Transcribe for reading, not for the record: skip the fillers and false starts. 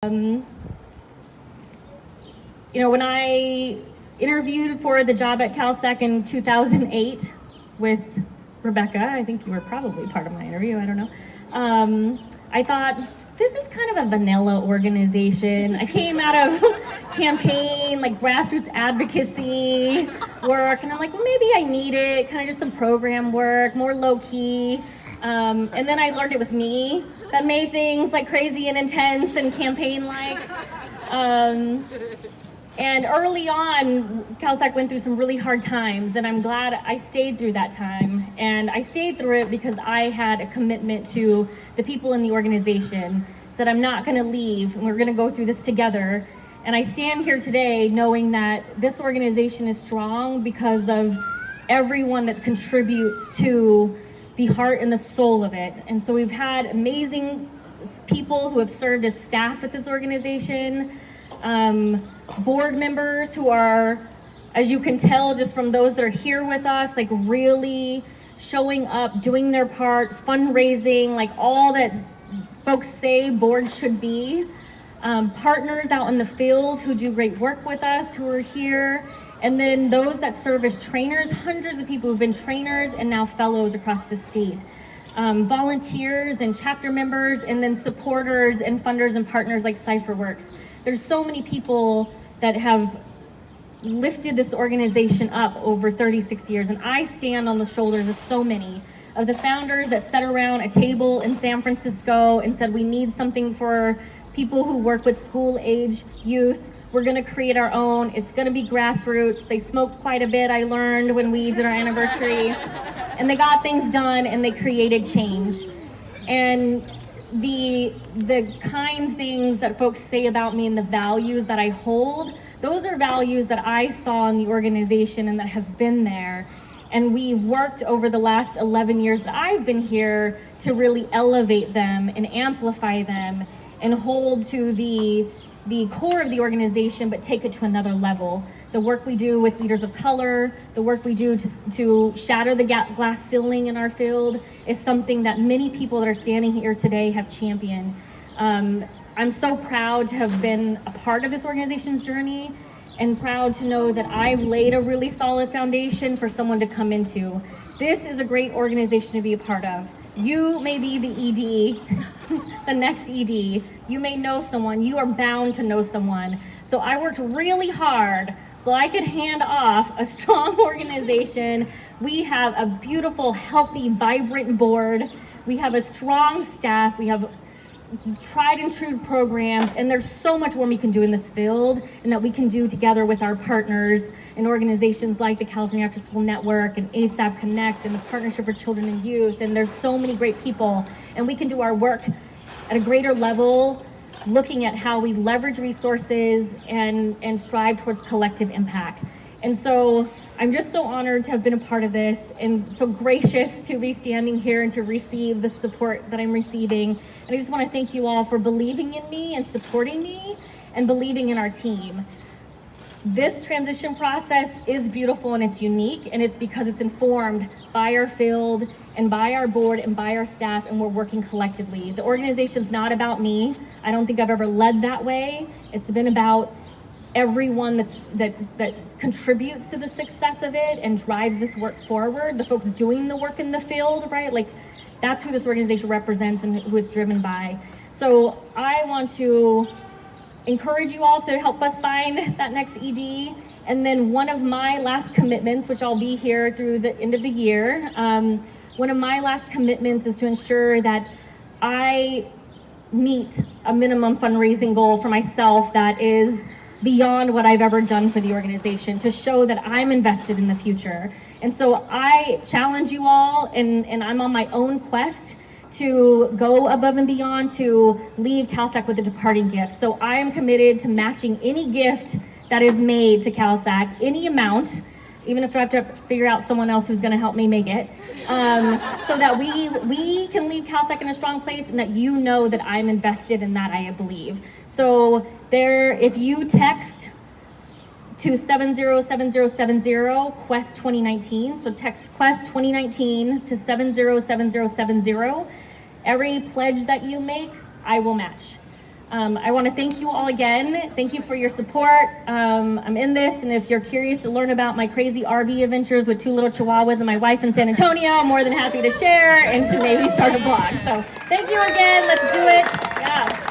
Um, when I interviewed for the job at CalSec in 2008 with Rebecca, I think you were probably part of my interview, I don't know. I thought, this is kind of a vanilla organization. I came out of campaign, like grassroots advocacy work, and I'm like, well, maybe I need it, kind of just some program work, more low key. And then I learned it was me that made things like crazy and intense and campaign-like. And early on, CalSec went through some really hard times, and I'm glad I stayed through that time. And I stayed through it because I had a commitment to the people in the organization, said I'm not gonna leave, and we're gonna go through this together. And I stand here today knowing that this organization is strong because of everyone that contributes to the heart and the soul of it. And so we've had amazing people who have served as staff at this organization, board members who are, as you can tell just from those that are here with us, like really showing up, doing their part, fundraising, like all that folks say boards should be. Partners out in the field who do great work with us, who are here. And then those that serve as trainers, hundreds of people who've been trainers and now fellows across the state. Volunteers and chapter members, and then supporters and funders and partners like CipherWorks. There's so many people that have lifted this organization up over 36 years, and I stand on the shoulders of so many of the founders that sat around a table in San Francisco and said, we need something for people who work with school-age youth. We're gonna create our own. It's gonna be grassroots. They smoked quite a bit, I learned when we did our anniversary. And they got things done and they created change. And the kind things that folks say about me and the values that I hold, those are values that I saw in the organization and that have been there. And we've worked over the last 11 years that I've been here to really elevate them and amplify them and hold to the core of the organization, but take it to another level. The work we do with leaders of color, the work we do to shatter the glass ceiling in our field is something that many people that are standing here today have championed. I'm so proud to have been a part of this organization's journey and proud to know that I've laid a really solid foundation for someone to come into. This is a great organization to be a part of. You may be the ED, the next ED. You may know someone, you are bound to know someone. So I worked really hard so I could hand off a strong organization. We have a beautiful, healthy, vibrant board. We have a strong staff. We have tried and true programs, and there's so much more we can do in this field and that we can do together with our partners and organizations like the California After School Network and ASAP Connect and the Partnership for Children and Youth. And there's so many great people, and we can do our work at a greater level, looking at how we leverage resources and strive towards collective impact. And so I'm just so honored to have been a part of this and so gracious to be standing here and to receive the support that I'm receiving. And I just want to thank you all for believing in me and supporting me and believing in our team. This transition process is beautiful and it's unique, and it's because it's informed by our field and by our board and by our staff, and we're working collectively. The organization's not about me. I don't think I've ever led that way. It's been about everyone that contributes to the success of it and drives this work forward, the folks doing the work in the field, right? Like, that's who this organization represents and who it's driven by. So I want to encourage you all to help us find that next ED. And then one of my last commitments, which I'll be here through the end of the year, one of my last commitments is to ensure that I meet a minimum fundraising goal for myself that is beyond what I've ever done for the organization, to show that I'm invested in the future. And so I challenge you all, and I'm on my own quest to go above and beyond to leave CalSec with a departing gift. So I am committed to matching any gift that is made to CalSec, any amount, even if I have to figure out someone else who's gonna help me make it, so that we can leave CalSec in a strong place, and that you know that I'm invested in that, I believe. So if you text to 707070 Quest 2019, so text Quest 2019 to 707070, every pledge that you make, I will match. I want to thank you all again. Thank you for your support. I'm in this, and if you're curious to learn about my crazy RV adventures with 2 little chihuahuas and my wife in San Antonio, I'm more than happy to share and to maybe start a blog. So thank you again. Let's do it. Yeah.